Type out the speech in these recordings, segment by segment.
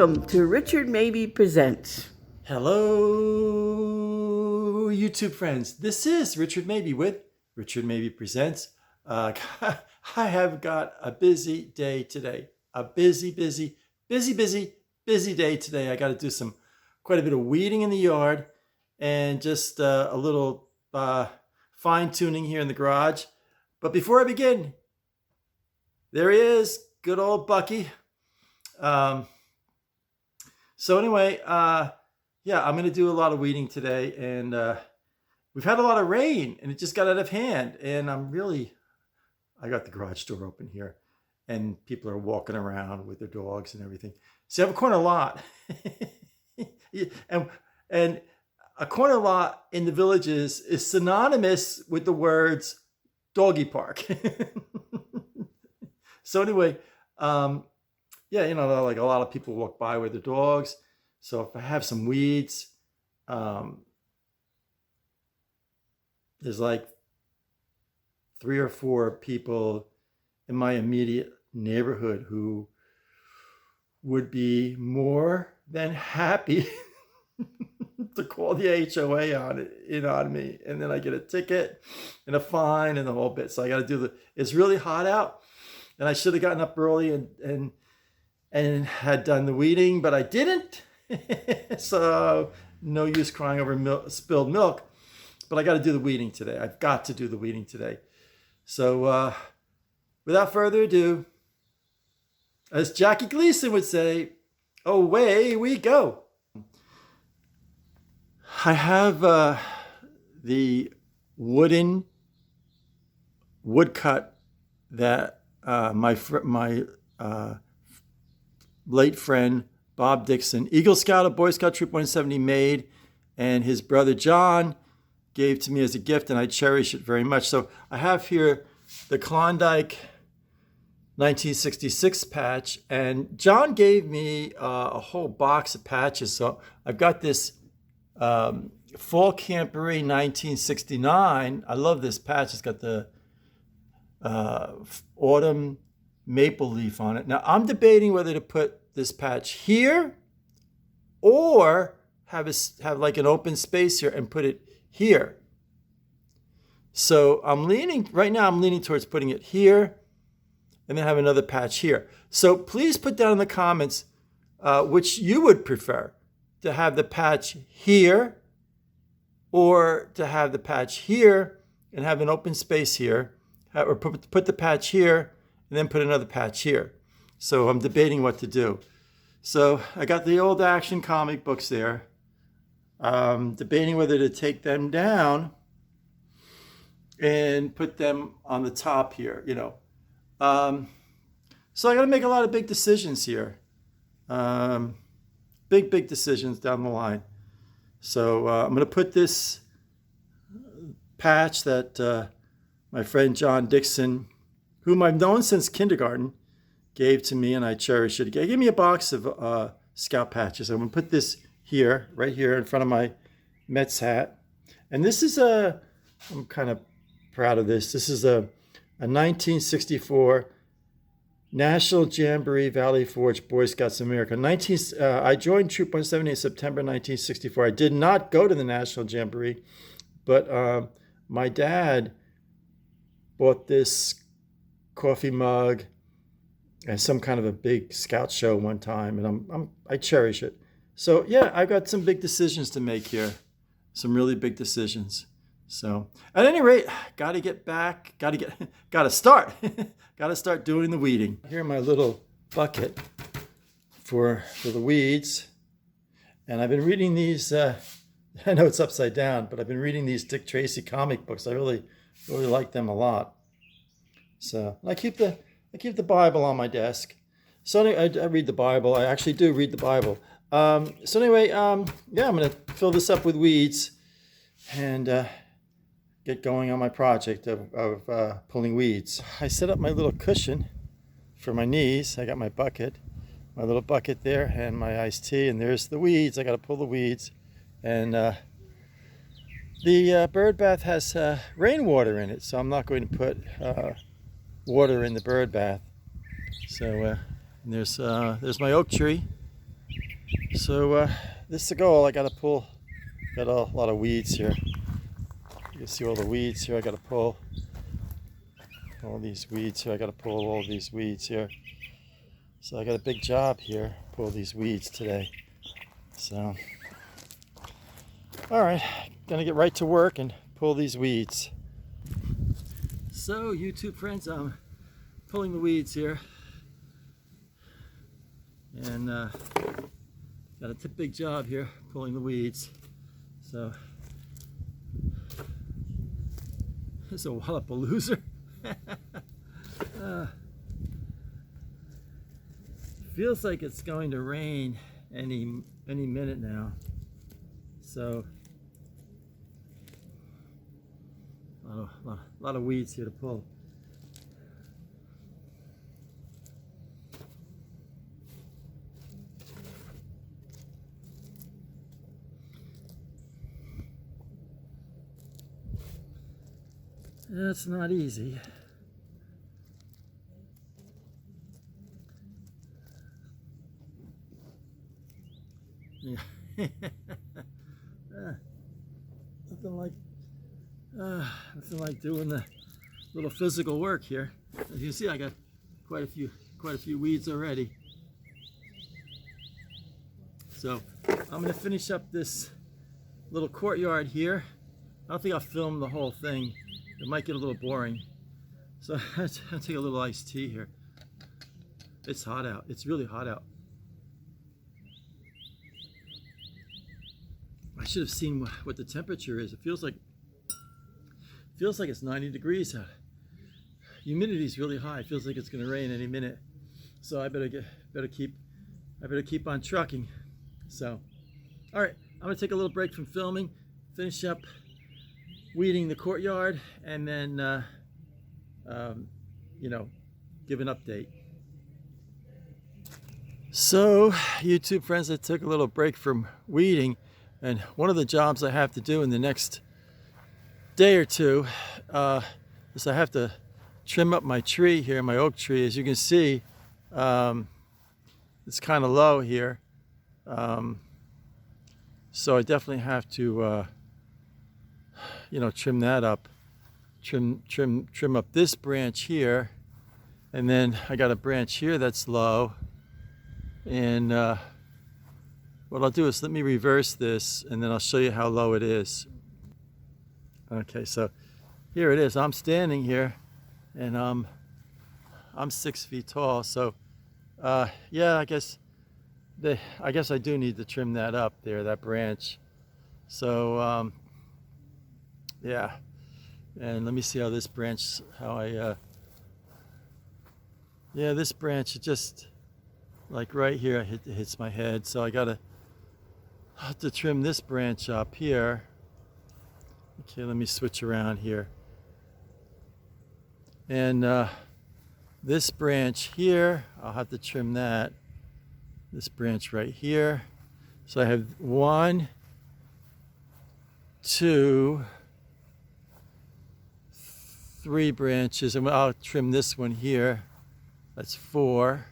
Welcome to Richard Mabey Presents. Hello, YouTube friends. This is Richard Mabey with Richard Mabey Presents. I have got a busy day today. A busy day today. I got to do quite a bit of weeding in the yard and just a little fine tuning here in the garage. But before I begin, there he is, good old Bucky. So anyway, yeah, I'm going to do a lot of weeding today, and we've had a lot of rain, and it just got out of hand, and I got the garage door open here, and people are walking around with their dogs and everything. So I have a corner lot, and a corner lot in the villages is synonymous with the words doggy park. So anyway, yeah, like a lot of people walk by with their dogs. So if I have some weeds, there's like 3 or 4 people in my immediate neighborhood who would be more than happy to call the HOA on me. And then I get a ticket and a fine and the whole bit. So I got to it's really hot out, and I should have gotten up early and had done the weeding, but I didn't. So no use crying over spilled milk, but I got to do the weeding today. I've got to do the weeding today. So without further ado, as Jackie Gleason would say, away we go. I have the woodcut that my late friend Bob Dixon, Eagle Scout of Boy Scout Troop 170, made, and his brother John gave to me as a gift, and I cherish it very much. So I have here the Klondike 1966 patch, and John gave me a whole box of patches. So I've got this Fall Camporee 1969. I love this patch. It's got the autumn maple leaf on it. Now I'm debating whether to put this patch here or have like an open space here and put it here. So right now I'm leaning towards putting it here and then have another patch here. So please put down in the comments which you would prefer, to have the patch here or to have the patch here and have an open space here, or put the patch here and then put another patch here. So I'm debating what to do. So I got the old Action comic books there. Debating whether to take them down and put them on the top here, So I got to make a lot of big decisions here. Big decisions down the line. So I'm going to put this patch that my friend John Dixon, whom I've known since kindergarten, gave to me, and I cherish it. He gave me a box of scout patches. I'm going to put this here, right here in front of my Mets hat. And this is I'm kind of proud of this. This is a 1964 National Jamboree Valley Forge Boy Scouts of America. I joined Troop 170 in September 1964. I did not go to the National Jamboree, but my dad bought this coffee mug at some kind of a big scout show one time, and I cherish it. So yeah, I've got some big decisions to make here, some really big decisions. So at any rate, got to start doing the weeding. Here my little bucket for the weeds, and I've been reading these. I know it's upside down, but I've been reading these Dick Tracy comic books. I really like them a lot. So I keep the Bible on my desk. So anyway, I read the Bible. I actually do read the Bible. So anyway, yeah, I'm going to fill this up with weeds and get going on my project of pulling weeds. I set up my little cushion for my knees. I got my bucket, my little bucket there, and my iced tea, and there's the weeds. I got to pull the weeds. And the bird bath has rainwater in it, so I'm not going to put water in the bird bath. So there's my oak tree. So this is the goal. I got to pull. Got a lot of weeds here. You can see all the weeds here. I got to pull all these weeds here. I got to pull all these weeds here. So I got a big job here. Pull these weeds today. So, all right, gonna get right to work and pull these weeds. So, YouTube friends, I'm pulling the weeds here, and got a big job here pulling the weeds. So, there's a Wallapalooza. Feels like it's going to rain any minute now. So a lot of weeds here to pull. That's not easy. Yeah. Nothing like doing the little physical work here. As you see, I got quite a few weeds already. So I'm going to finish up this little courtyard here. I don't think I'll film the whole thing. It might get a little boring. So I'll take a little iced tea here. It's hot out. It's really hot out. I should have seen what the temperature is. It feels like it's 90 degrees out. Humidity is really high. It feels like it's going to rain any minute. So I better keep on trucking. So, all right, I'm going to take a little break from filming, finish up weeding the courtyard, and then give an update. So, YouTube friends, I took a little break from weeding. And one of the jobs I have to do in the next day or two is I have to trim up my tree here, my oak tree. As you can see, it's kind of low here. So I definitely have to, trim that up. Trim up this branch here. And then I got a branch here that's low. And what I'll do is let me reverse this, and then I'll show you how low it is. Okay, so here it is. I'm standing here, and I'm 6 feet tall. So, yeah, I guess I do need to trim that up there, that branch. So, yeah. And let me see how this branch, yeah, this branch, it just like right here, it hits my head. So I have to trim this branch up here. Okay, let me switch around here. And this branch here, I'll have to trim that. This branch right here. So I have 1, 2, 3 branches, and I'll trim this one here. That's 4.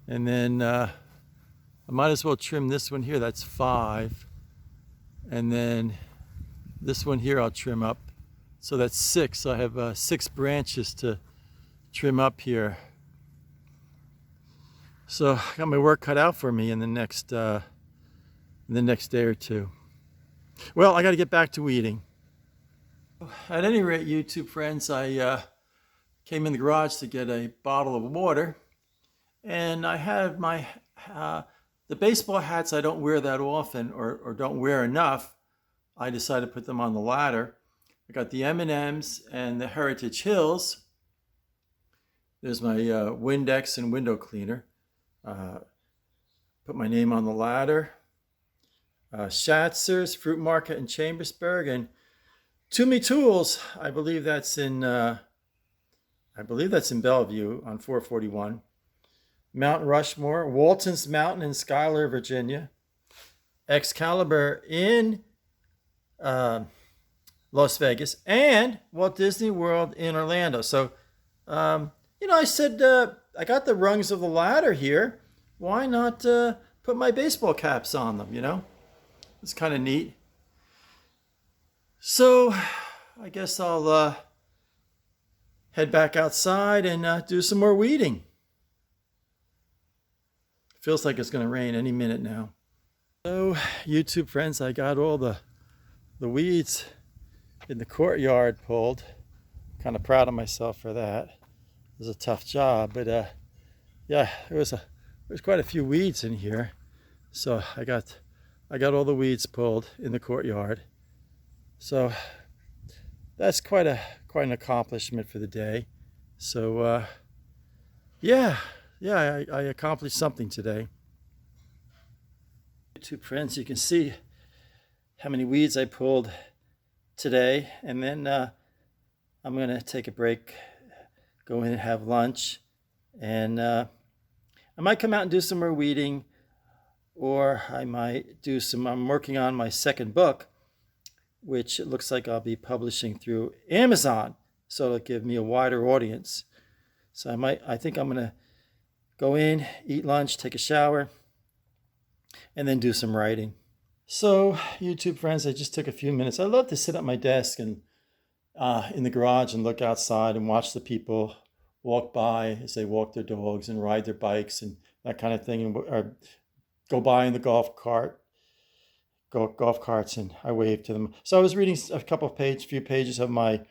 And then I might as well trim this one here. That's 5. And then this one here I'll trim up. So that's 6. So I have 6 branches to trim up here. So I got my work cut out for me in the next day or two. Well, I got to get back to weeding. At any rate, YouTube friends, I came in the garage to get a bottle of water. And I had my the baseball hats I don't wear that often or don't wear enough. I decided to put them on the ladder. I got the M&Ms and the Heritage Hills. There's my Windex and window cleaner. Put my name on the ladder. Schatzer's, Fruit Market in Chambersburg, and Toomey Tools. I believe that's in Bellevue on 441. Mount Rushmore, Walton's Mountain in Schuyler, Virginia. Excalibur in Las Vegas, and Walt Disney World in Orlando. So, I said, I got the rungs of the ladder here. Why not put my baseball caps on them, you know? It's kind of neat. So I guess I'll head back outside and do some more weeding. Feels like it's going to rain any minute now. So YouTube friends, I got all the weeds in the courtyard pulled. Kind of proud of myself for that. It was a tough job, but yeah, there was quite a few weeds in here. So I got all the weeds pulled in the courtyard. So that's quite an accomplishment for the day. So yeah, I accomplished something today. YouTube friends, you can see how many weeds I pulled today, and then I'm gonna take a break, go in and have lunch, and I might come out and do some more weeding, or I might do some. I'm working on my second book, which it looks like I'll be publishing through Amazon, so it'll give me a wider audience. So I think I'm gonna go in, eat lunch, take a shower, and then do some writing. So YouTube friends, I just took a few minutes. I love to sit at my desk and in the garage and look outside and watch the people walk by as they walk their dogs and ride their bikes and that kind of thing, or go by in the golf carts, and I wave to them. So I was reading a few pages of my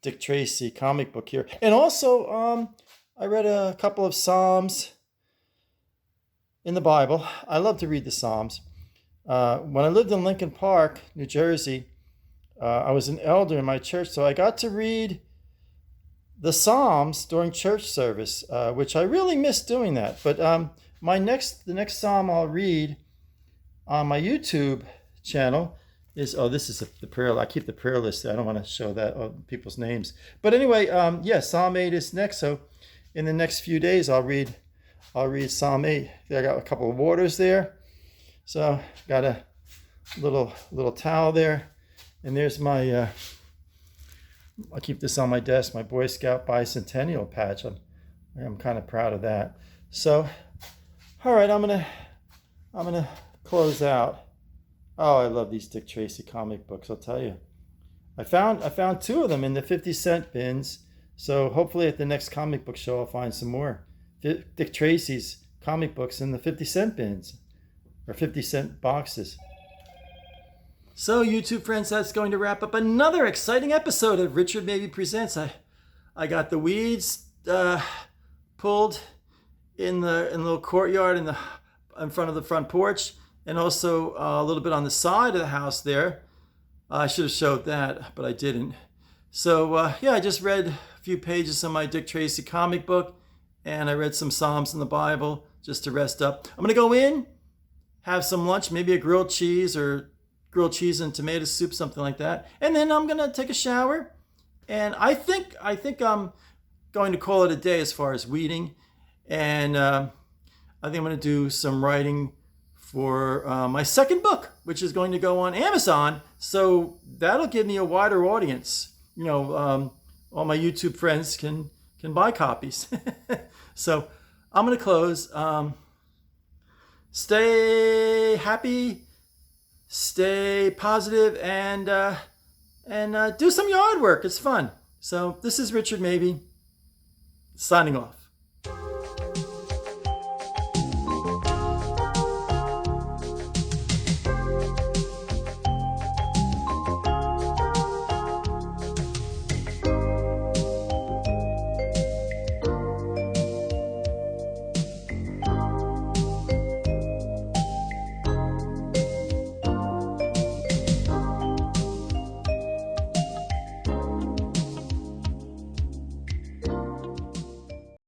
Dick Tracy comic book here, and also I read a couple of Psalms in the Bible. I love to read the Psalms. When I lived in Lincoln Park, New Jersey, I was an elder in my church, so I got to read the Psalms during church service, which I really miss doing that. But the next Psalm I'll read on my YouTube channel is, this is the prayer. I keep the prayer list. I don't want to show that people's names. But anyway, Psalm 8 is next. So in the next few days, I'll read Psalm 8. I got a couple of waters there. So got a little towel there. And there's my, I'll keep this on my desk, my Boy Scout bicentennial patch. I'm kind of proud of that. So, all right, I'm gonna close out. Oh, I love these Dick Tracy comic books, I'll tell you. I found two of them in the 50-cent bins. So hopefully at the next comic book show, I'll find some more Dick Tracy's comic books in the 50-cent bins or 50-cent boxes. So YouTube friends, that's going to wrap up another exciting episode of Richard Mabey Presents. I got the weeds pulled in the little courtyard in front of the front porch, and also a little bit on the side of the house there. I should have showed that, but I didn't. So I just read a few pages of my Dick Tracy comic book, and I read some Psalms in the Bible just to rest up. I'm gonna go in, have some lunch, maybe a grilled cheese and tomato soup, something like that. And then I'm gonna take a shower. And I think I'm going to call it a day as far as weeding. And I think I'm gonna do some writing for my second book, which is going to go on Amazon. So that'll give me a wider audience. You know, all my YouTube friends can buy copies. So I'm gonna close. Stay happy, stay positive, and do some yard work. It's fun. So this is Richard Mabey signing off.